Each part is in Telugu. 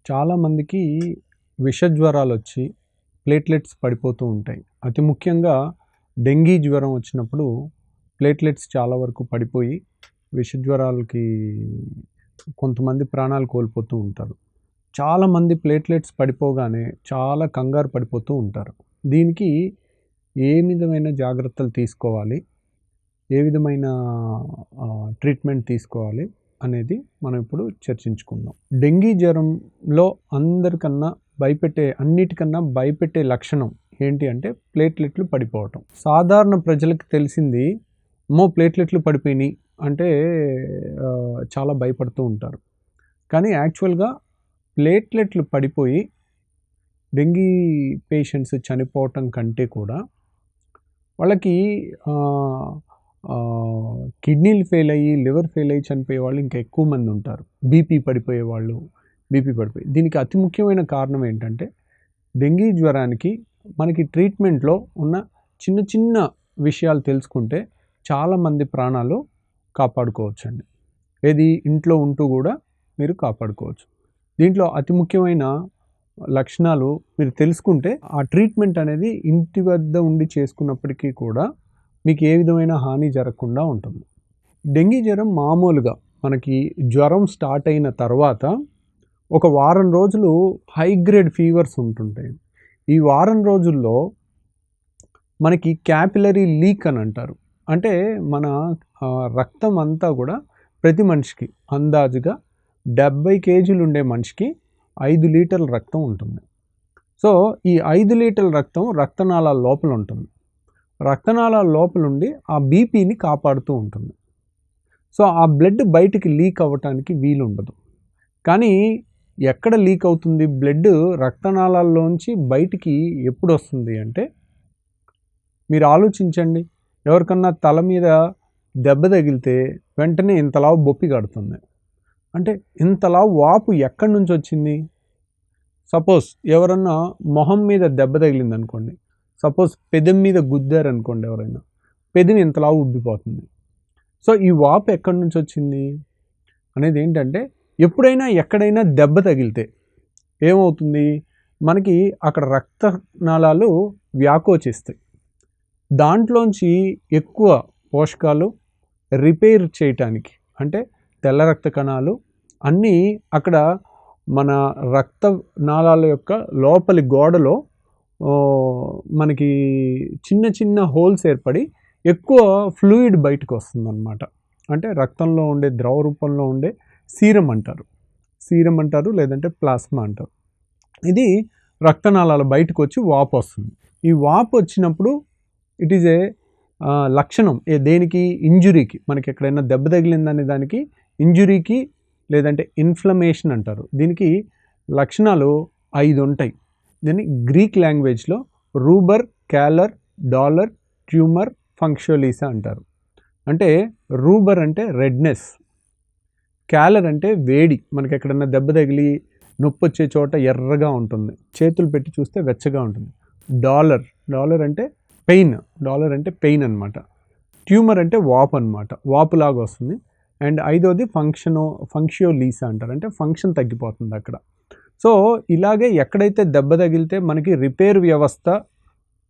చాలామందికి విషజ్వరాలొచ్చి ప్లేట్లెట్స్ పడిపోతూ ఉంటాయి. అతి ముఖ్యంగా డెంగీ జ్వరం వచ్చినప్పుడు ప్లేట్లెట్స్ చాలా వరకు పడిపోయి విషజ్వరాలకి కొంతమంది ప్రాణాలు కోల్పోతూ ఉంటారు. చాలామంది ప్లేట్లెట్స్ పడిపోగానే చాలా కంగారు పడిపోతూ ఉంటారు. దీనికి ఏ విధమైన జాగ్రత్తలు తీసుకోవాలి? ఏ విధమైన ట్రీట్మెంట్ తీసుకోవాలి అనేది మనం ఇప్పుడు చర్చించుకుందాం. డెంగీ జ్వరంలో అన్నిటికన్నా భయపెట్టే లక్షణం ఏంటి అంటే ప్లేట్లెట్లు పడిపోవటం. సాధారణ ప్రజలకు తెలిసింది ప్లేట్లెట్లు పడిపోయినాయి అంటే చాలా భయపడుతూ ఉంటారు. కానీ యాక్చువల్గా ప్లేట్లెట్లు పడిపోయి డెంగీ పేషెంట్స్ చనిపోవటం కంటే కూడా వాళ్ళకి కిడ్నీలు ఫెయిల్ అయ్యి లివర్ ఫెయిల్ అయ్యి చనిపోయే వాళ్ళు ఇంకా ఎక్కువ మంది ఉంటారు. బీపీ పడిపోయి దీనికి అతి ముఖ్యమైన కారణం ఏంటంటే డెంగీ జ్వరానికి మనకి ట్రీట్మెంట్లో ఉన్న చిన్న చిన్న విషయాలు తెలుసుకుంటే చాలామంది ప్రాణాలు కాపాడుకోవచ్చండి. ఏది ఇంట్లో ఉంటూ కూడా మీరు కాపాడుకోవచ్చు. దీంట్లో అతి ముఖ్యమైన లక్షణాలు మీరు తెలుసుకుంటే ఆ ట్రీట్మెంట్ అనేది ఇంటి వద్ద ఉండి చేసుకున్నప్పటికీ కూడా మీకు ఏ విధమైన హాని జరగకుండా ఉంటుంది. డెంగీ జ్వరం మామూలుగా మనకి జ్వరం స్టార్ట్ అయిన తర్వాత ఒక వారం రోజులు హై గ్రేడ్ ఫీవర్స్ ఉంటుంటాయి. ఈ వారం రోజుల్లో మనకి క్యాపిలరీ లీక్ అని అంటారు. అంటే మన రక్తం అంతా కూడా ప్రతి మనిషికి అందాజుగా 70 కేజీలు ఉండే మనిషికి 5 లీటర్ల రక్తం ఉంటుంది. సో ఈ 5 లీటర్ల రక్తం రక్తనాళాల లోపల ఉంటుంది. రక్తనాళాల లోపల ఉండి ఆ బీపీని కాపాడుతూ ఉంటుంది. సో ఆ బ్లడ్ బయటికి లీక్ అవ్వటానికి వీలు ఉండదు. కానీ ఎక్కడ లీక్ అవుతుంది? బ్లడ్ రక్తనాళాల్లోంచి బయటికి ఎప్పుడు వస్తుంది అంటే, మీరు ఆలోచించండి, ఎవరికన్నా తల మీద దెబ్బ తగిలితే వెంటనే ఇంతలావు బొప్పి కడుతుంది. అంటే ఇంతలావు వాపు ఎక్కడి నుంచి వచ్చింది? సపోజ్ ఎవరన్నా మొహం మీద దెబ్బ తగిలింది అనుకోండి, సపోజ్ పెదం మీద గుద్దారు అనుకోండి, ఎవరైనా పెదవి ఇంతలావు ఉబ్బిపోతుంది. సో ఈ వాపు ఎక్కడి నుంచి వచ్చింది అనేది ఏంటంటే, ఎప్పుడైనా ఎక్కడైనా దెబ్బ తగిలితే ఏమవుతుంది? మనకి అక్కడ రక్తనాళాలు వ్యాకోచిస్తాయి. దాంట్లోంచి ఎక్కువ పోషకాలు రిపేర్ చేయటానికి, అంటే తెల్ల రక్త కణాలు అన్నీ అక్కడ మన రక్తనాళాల యొక్క లోపలి గోడలో మనకి చిన్న చిన్న హోల్స్ ఏర్పడి ఎక్కువ ఫ్లూయిడ్ బయటకు వస్తుంది అన్నమాట. అంటే రక్తంలో ఉండే ద్రవ రూపంలో ఉండే సీరం అంటారు, లేదంటే ప్లాస్మా అంటారు. ఇది రక్తనాళాల బయటకు వచ్చి వాపు వస్తుంది. ఈ వాపు వచ్చినప్పుడు ఇట్ ఈజ్ ఏ లక్షణం. దేనికి? ఇంజురీకి. మనకి ఎక్కడైనా దెబ్బ తగిలిందనే దానికి ఇంజురీకి, లేదంటే ఇన్ఫ్లమేషన్ అంటారు. దీనికి లక్షణాలు 5 ఉంటాయి. దీన్ని గ్రీక్ లాంగ్వేజ్లో రూబర్, క్యాలర్, డాలర్, ట్యూమర్, ఫంక్షోలీసా అంటారు. అంటే రూబర్ అంటే రెడ్నెస్, క్యాలర్ అంటే వేడి, మనకి ఎక్కడన్నా దెబ్బ తగిలి నొప్పి వచ్చే చోట ఎర్రగా ఉంటుంది, చేతులు పెట్టి చూస్తే వెచ్చగా ఉంటుంది. డాలర్ అంటే పెయిన్ అనమాట. ట్యూమర్ అంటే వాపు అనమాట, వాపులాగా వస్తుంది. అండ్ 5వది ఫంక్షియోలీసా అంటారు, అంటే ఫంక్షన్ తగ్గిపోతుంది అక్కడ. సో ఇలాగే ఎక్కడైతే దెబ్బ తగిలితే మనకి రిపేర్ వ్యవస్థ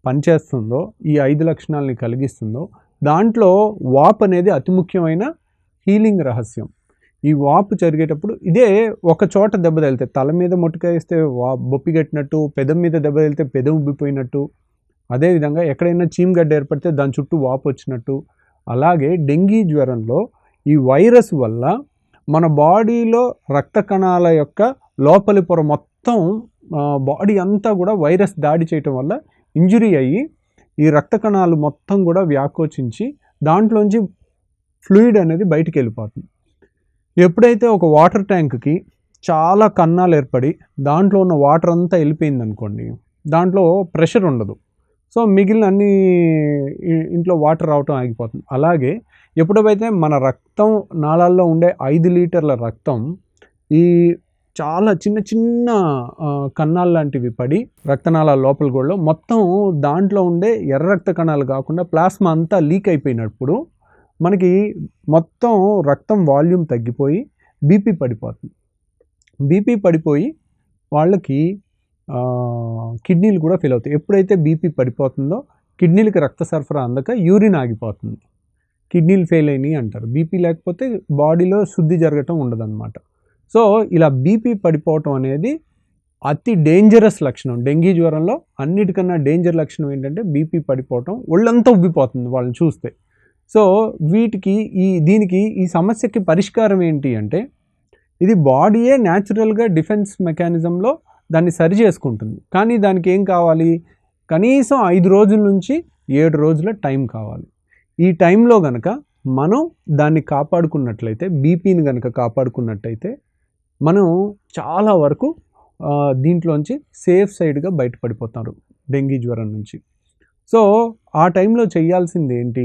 పనిచేస్తుందో, ఈ 5 లక్షణాలని కలిగిస్తుందో, దాంట్లో వాపు అనేది అతి ముఖ్యమైన హీలింగ్ రహస్యం. ఈ వాపు జరిగేటప్పుడు ఇదే ఒక చోట దెబ్బ తగిలితే, తల మీద మొట్టికేస్తే బొప్పి కట్టినట్టు, పెదం మీద దెబ్బ తగిలితే పెదం ఉబ్బిపోయినట్టు, అదేవిధంగా ఎక్కడైనా చీమగడ్డ ఏర్పడితే దాని చుట్టూ వాపు వచ్చినట్టు, అలాగే డెంగీ జ్వరంలో ఈ వైరస్ వల్ల మన బాడీలో రక్త కణాల యొక్క లోపలి పొర మొత్తం బాడీ అంతా కూడా వైరస్ దాడి చేయటం వల్ల ఇంజురీ అయ్యి ఈ రక్త కణాలు మొత్తం కూడా వ్యాకోచించి దాంట్లోంచి ఫ్లూయిడ్ అనేది బయటికి వెళ్ళిపోతుంది. ఎప్పుడైతే ఒక వాటర్ ట్యాంక్కి చాలా కన్నాలు ఏర్పడి దాంట్లో ఉన్న వాటర్ అంతా వెళ్ళిపోయింది అనుకోండి, దాంట్లో ప్రెషర్ ఉండదు. సో మిగిలిన అన్ని ఇంట్లో వాటర్ రావటం ఆగిపోతుంది. అలాగే ఎప్పుడైతే మన రక్తం నాళాల్లో ఉండే 5 లీటర్ల రక్తం ఈ చాలా చిన్న చిన్న కన్నాలు లాంటివి పడి రక్తనాళాల లోపల గోడలో మొత్తం దాంట్లో ఉండే ఎర్ర రక్త కణాలు కాకుండా ప్లాస్మా అంతా లీక్ అయిపోయినప్పుడు మనకి మొత్తం రక్తం వాల్యూమ్ తగ్గిపోయి బీపీ పడిపోతుంది. బీపీ పడిపోయి వాళ్ళకి కిడ్నీలు కూడా ఫెయిల్ అవుతాయి. ఎప్పుడైతే బీపీ పడిపోతుందో కిడ్నీలకి రక్త సరఫరా అందక యూరిన్ ఆగిపోతుంది, కిడ్నీలు ఫెయిల్ అయినాయి అంటారు. బీపీ లేకపోతే బాడీలో శుద్ధి జరగటం ఉండదన్నమాట. సో ఇలా బీపీ పడిపోవటం అనేది అతి డేంజరస్ లక్షణం. డెంగీ జ్వరంలో అన్నిటికన్నా డేంజర్ లక్షణం ఏంటంటే బీపీ పడిపోవటం, ఒళ్ళంతా ఉబ్బిపోతుంది వాళ్ళని చూస్తే. సో దీనికి ఈ సమస్యకి పరిష్కారం ఏంటి అంటే, ఇది బాడీయే న్యాచురల్గా డిఫెన్స్ మెకానిజంలో దాన్ని సరి చేసుకుంటుంది. కానీ దానికి ఏం కావాలి, కనీసం 5 రోజుల నుంచి 7 రోజుల టైం కావాలి. ఈ టైంలో గనక మనం దాన్ని కాపాడుకున్నట్లయితే, బీపీని గనక కాపాడుకున్నట్టయితే మనం చాలా వరకు దీంట్లోంచి సేఫ్ సైడ్గా బయటపడిపోతారు డెంగీ జ్వరం నుంచి. సో ఆ టైంలో చేయాల్సింది ఏంటి,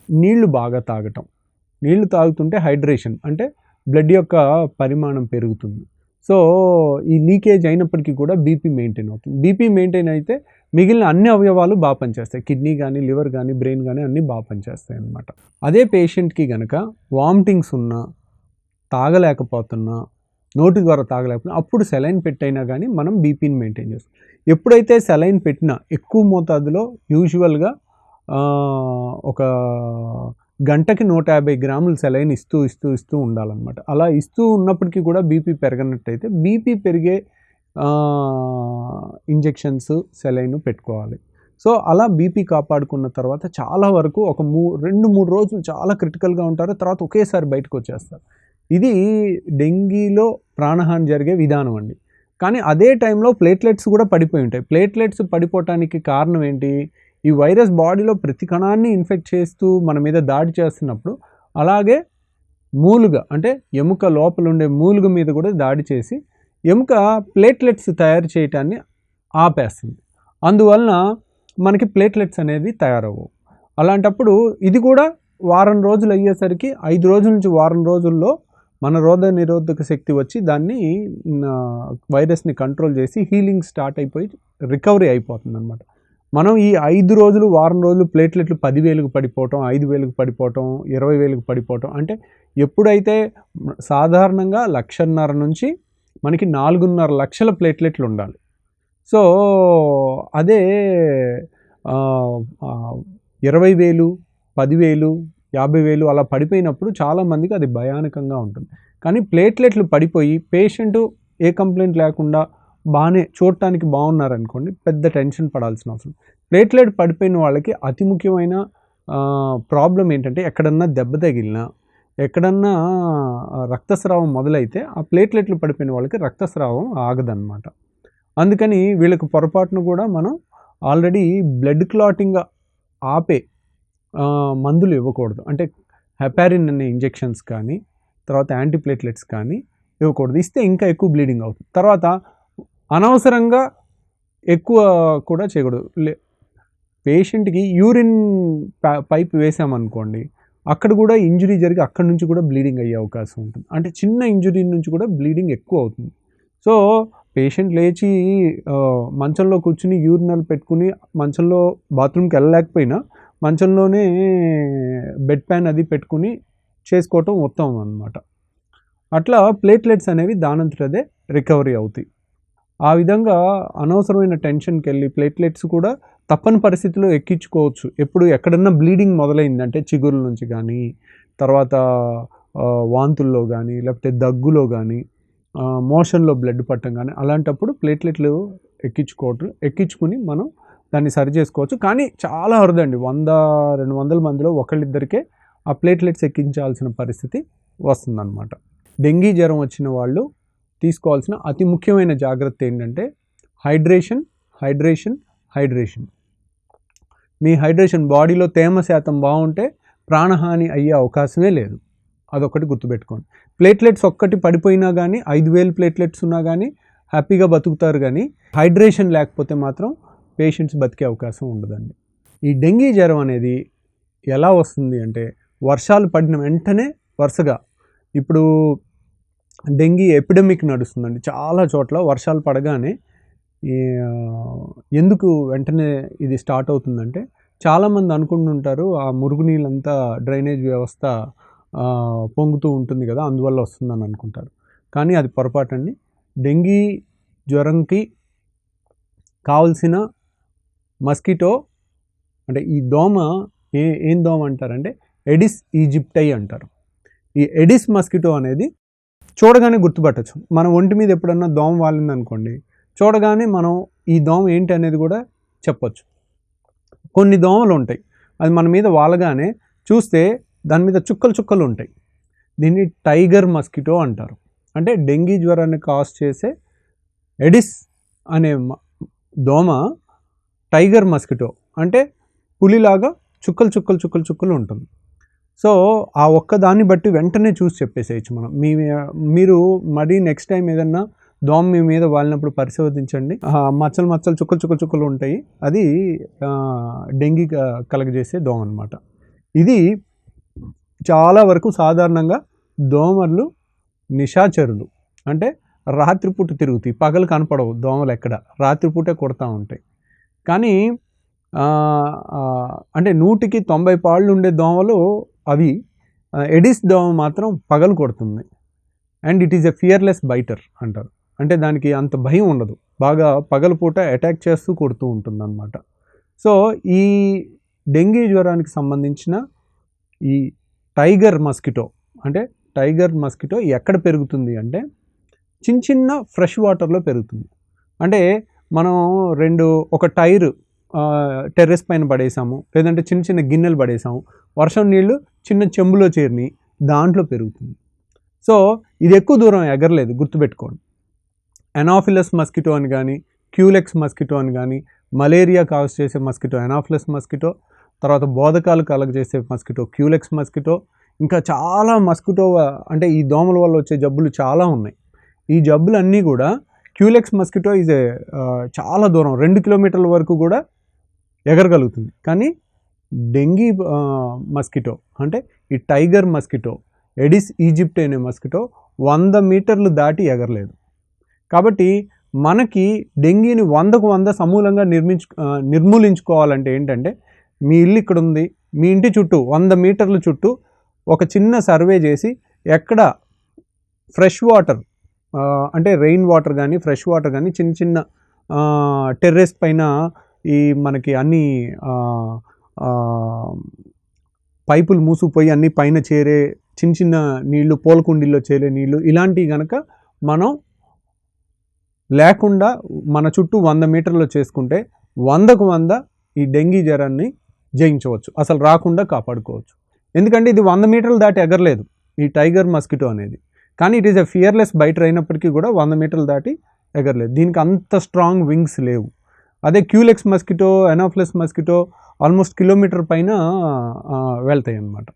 నీళ్లు బాగా తాగటం. నీళ్లు తాగుతుంటే హైడ్రేషన్ అంటే బ్లడ్ యొక్క పరిమాణం పెరుగుతుంది. సో ఈ లీకేజ్ అయినప్పటికీ కూడా బీపీ మెయింటైన్ అవుతుంది. బీపీ మెయింటైన్ అయితే మిగిలిన అన్ని అవయవాలు బాగా పనిచేస్తాయి. కిడ్నీ కానీ, లివర్ కానీ, బ్రెయిన్ కానీ అన్నీ బాగా పనిచేస్తాయి అన్నమాట. అదే పేషెంట్కి కనుక వామిటింగ్స్ ఉన్నా, తాగలేకపోతున్నా, నోటి ద్వారా తాగలేకపోతున్నా, అప్పుడు సెలైన్ పెట్టైనా కానీ మనం బీపీని మెయింటైన్ చేస్తాం. ఎప్పుడైతే సెలైన్ పెట్టినా ఎక్కువ మోతాదులో యూజువల్గా ఒక గంటకి 150 గ్రాములు సెలైన్ ఇస్తూ ఉండాలన్నమాట. అలా ఇస్తూ ఉన్నప్పటికీ కూడా బీపీ పెరగనట్టయితే బీపీ పెరిగే ఇంజెక్షన్స్, సెలైన్ పెట్టుకోవాలి. సో అలా బీపీ కాపాడుకున్న తర్వాత చాలా వరకు ఒక 2-3 రోజులు చాలా క్రిటికల్గా ఉంటారు, తర్వాత ఒకేసారి బయటకు వచ్చేస్తారు. ఇది డెంగీలో ప్రాణహాని జరిగే విధానం అండి. కానీ అదే టైంలో ప్లేట్లెట్స్ కూడా పడిపోయి ఉంటాయి. ప్లేట్లెట్స్ పడిపోవటానికి కారణం ఏంటి, ఈ వైరస్ బాడీలో ప్రతి కణాన్ని ఇన్ఫెక్ట్ చేస్తూ మన మీద దాడి చేస్తున్నప్పుడు, అలాగే మూలుగ అంటే ఎముక లోపల ఉండే మూలుగ మీద కూడా దాడి చేసి ఎముక ప్లేట్లెట్స్ తయారు చేయటాన్ని ఆపేస్తుంది. అందువలన మనకి ప్లేట్లెట్స్ అనేవి తయారవ్వవు. అలాంటప్పుడు ఇది కూడా వారం రోజులు అయ్యేసరికి 5 రోజుల నుంచి వారం రోజుల్లో మన రోగ నిరోధక శక్తి వచ్చి దాన్ని వైరస్ని కంట్రోల్ చేసి హీలింగ్ స్టార్ట్ అయిపోయి రికవరీ అయిపోతుంది అనమాట. మనం ఈ 5 రోజులు, వారం రోజులు ప్లేట్లెట్లు 10,000కు పడిపోవటం, 5,000కు పడిపోవటం, 20,000కు పడిపోవటం, అంటే ఎప్పుడైతే సాధారణంగా 1,50,000 నుంచి మనకి 4.5 లక్షల ప్లేట్లెట్లు ఉండాలి. సో అదే 20,000, 10,000, 50,000 అలా పడిపోయినప్పుడు చాలామందికి అది భయానకంగా ఉంటుంది. కానీ ప్లేట్లెట్లు పడిపోయి పేషెంటు ఏ కంప్లైంట్ లేకుండా బాగానే చూడటానికి బాగున్నారనుకోండి, పెద్ద టెన్షన్ పడాల్సిన అవసరం. ప్లేట్లెట్ పడిపోయిన వాళ్ళకి అతి ముఖ్యమైన ప్రాబ్లం ఏంటంటే, ఎక్కడన్నా దెబ్బ తగిలినా, ఎక్కడన్నా రక్తస్రావం మొదలైతే ఆ ప్లేట్లెట్లు పడిపోయిన వాళ్ళకి రక్తస్రావం ఆగదన్నమాట. అందుకని వీళ్ళకి పొరపాటును కూడా మనం ఆల్రెడీ బ్లడ్ క్లాటింగ్ ఆపే మందులు ఇవ్వకూడదు. అంటే హెపారిన్ అనే ఇంజెక్షన్స్ కానీ, తర్వాత యాంటీప్లేట్లెట్స్ కానీ ఇవ్వకూడదు. ఇస్తే ఇంకా ఎక్కువ బ్లీడింగ్ అవుతుంది. తర్వాత అనవసరంగా ఎక్కువ కూడా చేయకూడదు. పేషెంట్కి యూరిన్ పైప్ వేసామనుకోండి, అక్కడ కూడా ఇంజురీ జరిగి అక్కడి నుంచి కూడా బ్లీడింగ్ అయ్యే అవకాశం ఉంటుంది. అంటే చిన్న ఇంజురీ నుంచి కూడా బ్లీడింగ్ ఎక్కువ అవుతుంది. సో పేషెంట్ లేచి మంచంలో కూర్చుని యూరినల్ పెట్టుకుని మంచంలో బాత్రూమ్కి వెళ్ళలేకపోయినా మంచంలోనే బెడ్ ప్యాన్ అది పెట్టుకుని చేసుకోవటం ఉత్తమం అన్నమాట. అట్లా ప్లేట్లెట్స్ అనేవి దానంతటదే రికవరీ అవుతాయి. ఆ విధంగా అనవసరమైన టెన్షన్కి వెళ్ళి ప్లేట్లెట్స్ కూడా తప్పని పరిస్థితిలో ఎక్కించుకోవచ్చు. ఎక్కడన్నా బ్లీడింగ్ మొదలైందంటే చిగురుల నుంచి కానీ, తర్వాత వాంతుల్లో కానీ, లేకపోతే దగ్గులో కానీ, మోషన్లో బ్లడ్ పట్టడం కానీ, అలాంటప్పుడు ప్లేట్లెట్లు ఎక్కించుకుని మనం దాన్ని సరి చేసుకోవచ్చు. కానీ చాలా అరుదండి, 100-200 మందిలో ఒకళ్ళిద్దరికే ఆ ప్లేట్లెట్స్ ఎక్కించాల్సిన పరిస్థితి వస్తుందన్నమాట. డెంగీ జ్వరం వచ్చిన వాళ్ళు తీసుకోవాల్సిన అతి ముఖ్యమైన జాగ్రత్త ఏంటంటే హైడ్రేషన్, హైడ్రేషన్, హైడ్రేషన్. మీ హైడ్రేషన్ బాడీలో తేమ శాతం బాగుంటే ప్రాణహాని అయ్యే అవకాశమే లేదు. అదొకటి గుర్తుపెట్టుకోండి. ప్లేట్లెట్స్ ఒక్కటి పడిపోయినా కానీ, 5,000 ప్లేట్లెట్స్ ఉన్నా కానీ హ్యాపీగా బతుకుతారు. కానీ హైడ్రేషన్ లేకపోతే మాత్రం పేషెంట్స్ బతికే అవకాశం ఉండదండి. ఈ డెంగీ జ్వరం అనేది ఎలా వస్తుంది అంటే, వర్షాలు పడిన వెంటనే వరుసగా, ఇప్పుడు డెంగీ ఎపిడమిక్ నడుస్తుందండి చాలా చోట్ల. వర్షాలు పడగానే ఎందుకు వెంటనే ఇది స్టార్ట్ అవుతుందంటే, చాలామంది అనుకుంటుంటారు ఆ మురుగునీళ్ళంతా డ్రైనేజ్ వ్యవస్థ పొంగుతూ ఉంటుంది కదా, అందువల్ల వస్తుందని అనుకుంటారు. కానీ అది పొరపాటండి. డెంగీ జ్వరంకి కావాల్సిన మస్కిటో అంటే ఈ దోమ ఏం దోమ అంటారంటే ఎడిస్ ఈజిప్టై అంటారు. ఈ ఎడిస్ మస్కిటో అనేది చూడగానే గుర్తుపట్టచ్చు. మన ఒంటి మీద ఎప్పుడన్నా దోమ వాలిందనుకోండి, చూడగానే మనం ఈ దోమ ఏంటి అనేది కూడా చెప్పొచ్చు. కొన్ని దోమలు ఉంటాయి, అది మన మీద వాలగానే చూస్తే దాని మీద చుక్కలు చుక్కలు ఉంటాయి. దీన్ని టైగర్ మస్కిటో అంటారు. అంటే డెంగీ జ్వరాన్ని కాజ్ చేసే ఎడిస్ అనే దోమ టైగర్ మస్కిటో, అంటే పులిలాగా చుక్కలు చుక్కలు చుక్కలు చుక్కలు ఉంటుంది. సో ఆ ఒక్కదాన్ని బట్టి వెంటనే చూసి చెప్పేసేయచ్చు మనం. మీరు మరి నెక్స్ట్ టైం ఏదన్నా దోమ మీ మీద వాలినప్పుడు పరిశోధించండి. మచ్చలు మచ్చలు చుక్కలు చుక్కలు చుక్కలు ఉంటాయి, అది డెంగీ కలగజేసే దోమ అనమాట. ఇది చాలా వరకు సాధారణంగా దోమలు నిశాచరులు, అంటే రాత్రిపూట తిరుగుతాయి, పగలు కనపడవు దోమలు, ఎక్కడ రాత్రిపూటే కొడతా ఉంటాయి. కానీ అంటే 100కి 90 పాళ్ళు ఉండే దోమలు అవి. ఎడిస్ దోమ మాత్రం పగలు కొడుతుంది. And it is a fearless bitter అంటారు. అంటే దానికి అంత భయం ఉండదు, బాగా పగలపూట అటాక్ చేస్తూ కొడుతూ ఉంటుంది అన్నమాట. సో ఈ డెంగీ జ్వరానికి సంబంధించిన ఈ టైగర్ మస్కిటో, అంటే టైగర్ మస్కిటో ఎక్కడ పెరుగుతుంది అంటే చిన్న చిన్న ఫ్రెష్ వాటర్లో పెరుగుతుంది. అంటే మనం ఒక టైర్ టెర్రస్ పైన పడేసాము, లేదంటే చిన్న చిన్న గిన్నెలు పడేసాము, వర్షం నీళ్ళు చిన్న చెంబులో చేరిని దాంట్లో పెరుగుతుంది. సో ఇది ఎక్కువ దూరం ఎగరలేదు, గుర్తుపెట్టుకోండి. ఎనాఫిలస్ మస్కిటో అని కానీ, క్యూలెక్స్ మస్కిటో అని కానీ, మలేరియా కాజ్ చేసే మస్కిటో ఎనాఫిలస్ మస్కిటో, తర్వాత బోధకాలు కలగజేసే మస్కిటో క్యూలెక్స్ మస్కిటో, ఇంకా చాలా మస్కిటో అంటే ఈ దోమల వల్ల వచ్చే జబ్బులు చాలా ఉన్నాయి. ఈ జబ్బులన్నీ కూడా క్యూలెక్స్ మస్కిటో చాలా దూరం 2 కిలోమీటర్ల వరకు కూడా ఎగరగలుగుతుంది. కానీ డెంగీ మస్కిటో అంటే ఈ టైగర్ మస్కిటో ఎడిస్ ఈజిప్ట్ అనే మస్కిటో 100 మీటర్లు దాటి ఎగరలేదు. కాబట్టి మనకి డెంగీని 100కు 100 సమూలంగా నిర్మూలించుకోవాలంటే ఏంటంటే, మీ ఇల్లు ఇక్కడ ఉంది, మీ ఇంటి చుట్టూ 100 మీటర్ల చుట్టూ ఒక చిన్న సర్వే చేసి ఎక్కడ ఫ్రెష్ వాటర్ అంటే రెయిన్ వాటర్ కానీ ఫ్రెష్ వాటర్ కానీ చిన్న చిన్న టెర్రస్ పైన ఈ మనకి అన్ని పైపులు మూసుకుపోయి అన్ని పైన చేరే చిన్న చిన్న నీళ్లు, పూలకుండీల్లో చేరే నీళ్లు, ఇలాంటివి కనుక మనం లేకుండా మన చుట్టూ 100 మీటర్లు చేసుకుంటే 100కు 100 ఈ డెంగీ జ్వరాన్ని జయించవచ్చు, అసలు రాకుండా కాపాడుకోవచ్చు. ఎందుకంటే ఇది 100 మీటర్లు దాటి ఎగరలేదు ఈ టైగర్ మస్కిటో అనేది. కానీ it is a fearless bitter అయినప్పటికీ కూడా 100 మీటర్లు దాటి ఎగరలేదు, దీనికి అంత స్ట్రాంగ్ వింగ్స్ లేవు. అదే culex mosquito, anopheles mosquito almost kilometre పైన వెళ్తాయి అన్నమాట.